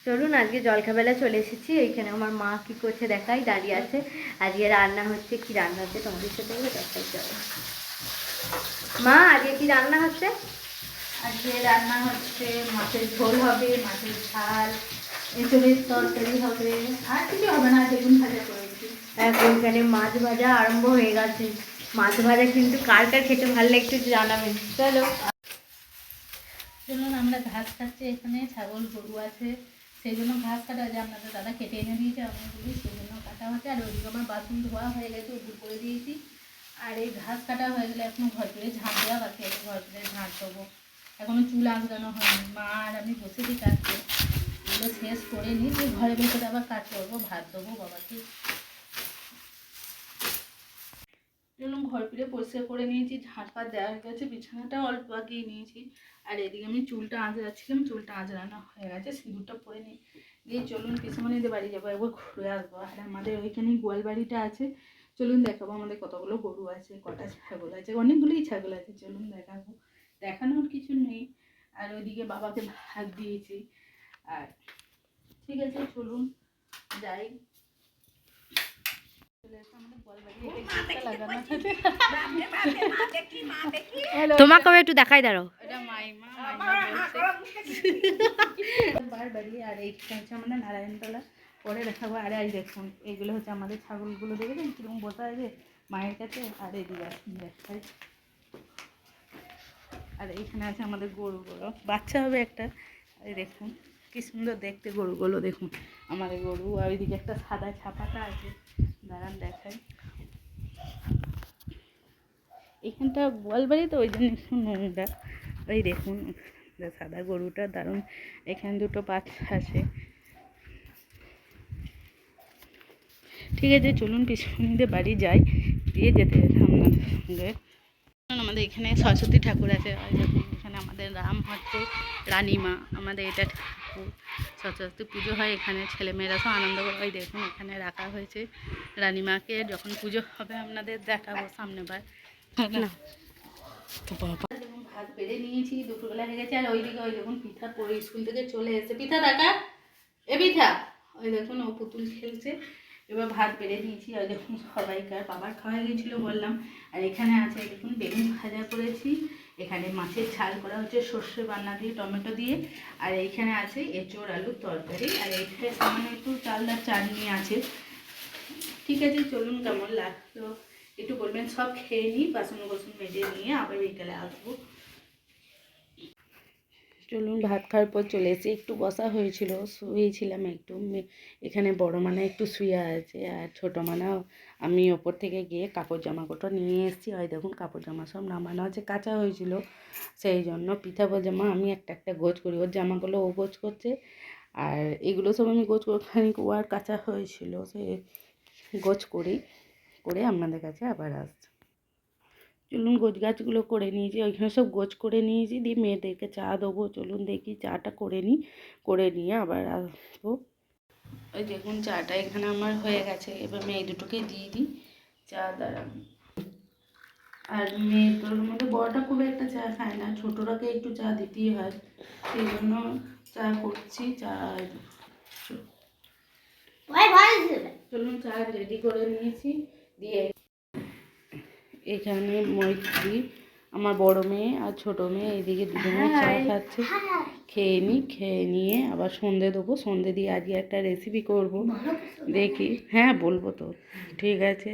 চলুন আজকে জলখাবেলা চলে এসেছি। এইখানে আমার মা কি করছে দেখাই, দাঁড়িয়ে আছে। আজকে রান্না হচ্ছে, কি রান্না হচ্ছে তোমাদের সাথে দেখাই যাবো। মা আজকে কি রান্না হচ্ছে? আজকে রান্না হচ্ছে মাছের ঝোল হবে, মাছের ঝাল, এঁচড়ের তরকারি হবে, আর কিছু হবে না, বেগুন ভাজা করেছি। এখন এখানে মাছ ভাজা আরম্ভ হয়ে গেছে। মাছ ভাজা কিন্তু কার কার খেতে ভালো লাগছে জানাবেন। চলো চলুন, আমরা ঘাস খাচ্ছি, এখানে ছাগল গরু আছে, সেই জন্য ঘাস কাটা হয়েছে। আপনাদের দাদা কেটে এনে দিয়েছে অনেকগুলি, সেই জন্য কাটা হচ্ছে। আর ওইদিকে আমার বাসন ধোয়া হয়ে গেছে, উপর করে দিয়েছি। আর এই ঘাস কাটা হয়ে গেলে এখনো ঘর ফিরে ঝাঁট দেওয়া বাকি আছে, ঘর ফিরে ঝাঁট দেবো। এখনো চুল আঁচড়ানো হয়নি, মা আর আমি বসেছি কাটতে। এগুলো শেষ করে নিই, যে ঘরে ভেতরে আবার কাজ করবো, ভাত দেবো বাবাকে। চলুন, ঘর ফিরে পরিষ্কার করে নিয়েছি, ঝাঁট ফাট দেওয়া হয়ে গেছে, বিছানাটা অল্প আগিয়ে নিয়েছি। আর এদিকে আমি চুলটা আঁচড়াচ্ছিলাম, চুলটা আঁচড়ানো হয়ে গেছে, সিঁদুরটা পরে নিই। দিয়ে চলুন পিসিমণিদের বাড়ি যাবো, একবার ঘুরে আসবো। আর আমাদের ওইখানেই গোয়াল বাড়িটা আছে, চলুন দেখাবো আমাদের কতগুলো গরু আছে, কটা ছাগল আছে, অনেকগুলোই ছাগল আছে, চলুন দেখাবো। দেখানোর কিছু নেই। আর ওইদিকে বাবাকে ভাত দিয়েছি। আর ঠিক আছে, চলুন যাই। তোমাকে একটু দেখাই দাঁড়ো। আর এইটা হচ্ছে আমাদের নারায়ণতলা, পরে দেখাবো। আর এই দেখুন, এইগুলো হচ্ছে আমাদের ছাগলগুলো, দেখেছেন কিরকম বসা আছে মায়ের কাছে। আর এইদিকে দেখাই, আর এইখানে আছে আমাদের গরুগুলো, বাচ্চা হবে একটা। এই দেখুন কি সুন্দর দেখতে গরুগুলো, দেখুন আমাদের গরু। আর ওইদিকে একটা সাদা ছাপাটা আছে, দাঁড়ান দেখাই। এখানটা গোয়ালবাড়ি তো, ওই জন্য একটু নোংরা। ওই দেখুন সাদা গরুটা দারুণ। এখানে দুটো বাচ্চা আছে। ঠিক আছে, চলুন পিছনদের বাড়ি যাই, দিয়ে যেতে আপনাদের সঙ্গে। আমাদের এখানে সরস্বতী ঠাকুর আছে, ওই দেখুন এখানে আমাদের রাম হচ্ছে, রানীমা আমাদের এটা ঠাকুর। সরস্বতী পুজো হয় এখানে, ছেলেমেয়েরা সব আনন্দ করে। ওই দেখুন এখানে রাখা হয়েছে রানীমাকে, যখন পুজো হবে আপনাদের দেখাবো সামনে বার। দেখুন ভাত বেড়ে নিয়েছি, দুপুরবেলা হয়ে গেছে। আর ওইদিকে ওই দেখুন পিঠা পরে স্কুল থেকে চলে এসেছে, পিঠা দেখা এ পিঠা, ওই দেখুন ও পুতুল খেলছে। এবার ভাত বেড়ে দিয়েছি, ওই দেখুন সবাইকার, বাবার খাওয়া গিয়েছিলো বললাম। আর এখানে আছে দেখুন বেগুন ভাজা করেছি, এখানে মাছের ঝাল করা হচ্ছে সর্ষে বান্না দিয়ে, টমেটো দিয়ে। আর এইখানে আছে এঁচোড় আলুর তরকারি। আর এইখানে সামান্য একটু চালদার চাটনি আছে। ঠিক আছে, চলুন কেমন লাগলো একটু বলবেন। সব খেয়ে নিই, বাসন কোসন মেজে নিয়ে আবার বিকেলে আসবো। চলুন ভাত খাওয়ার পর চলে এসে একটু বসা হয়েছিল, শুয়েছিলাম একটু। এখানে বড় মানা একটু শুয়ে আছে, আর ছোটো মানাও আমি ওপর থেকে গিয়ে কাপড় জামা কাপড় নিয়ে এসেছি। হয় দেখুন কাপড় জামা সব নামানো আছে, কাঁচা হয়েছিল, সেই জন্য পিঠা জামা আমি একটা একটা গোছ করি, ওর জামাগুলো ও গোছ করছে। আর এগুলো সব আমি গোছ করে খানিক ওয়ার কাঁচা হয়েছিল, সে গোছ করি, করে আপনাদের কাছে আবার আসছি। চলুন গোছ গাছগুলো করে নিয়েছি, ওইখানে সব গোছ করে নিয়েছি, দিয়ে মেয়েদেরকে চা দেবো। চলুন দেখি চাটা করে নিই, করে নিয়ে আবার আসবো। ওই দেখুন চাটা এখানে আমার হয়ে গেছে, এবার মেয়ে দুটোকে দিয়ে দিই চা দ্বারা। আর মেয়েটার মধ্যে বড়টা খুব একটা চা খায় না, ছোটোটাকে একটু চা দিতেই হয়, সেই জন্য চা করছি। চা চলুন চা রেডি করে নিয়েছি, দিয়ে এখানে মৈত্রী আমার বড় মেয়ে আর ছোটো মেয়ে এইদিকে দুজনে চা খাচ্ছে। খেয়ে নিই, খেয়ে নিয়ে আবার সন্ধে দেবো, সন্ধে দিয়ে আজকে একটা রেসিপি করব, দেখি। হ্যাঁ বলবো তো, ঠিক আছে।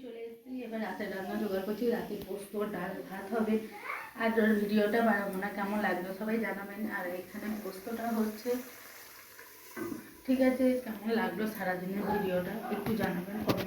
চলে এসেছি, এবার রাতের রান্না জোগাড় করছি। রাতে পোস্ত ডাল ভাত হবে। আর ভিডিওটা বাড়াবো না, কেমন লাগলো সবাই জানাবেন। আর এখানে পোস্তটা হচ্ছে, ঠিক আছে, কেমন লাগলো সারাদিনের ভিডিওটা একটু জানাবেন কমেন্ট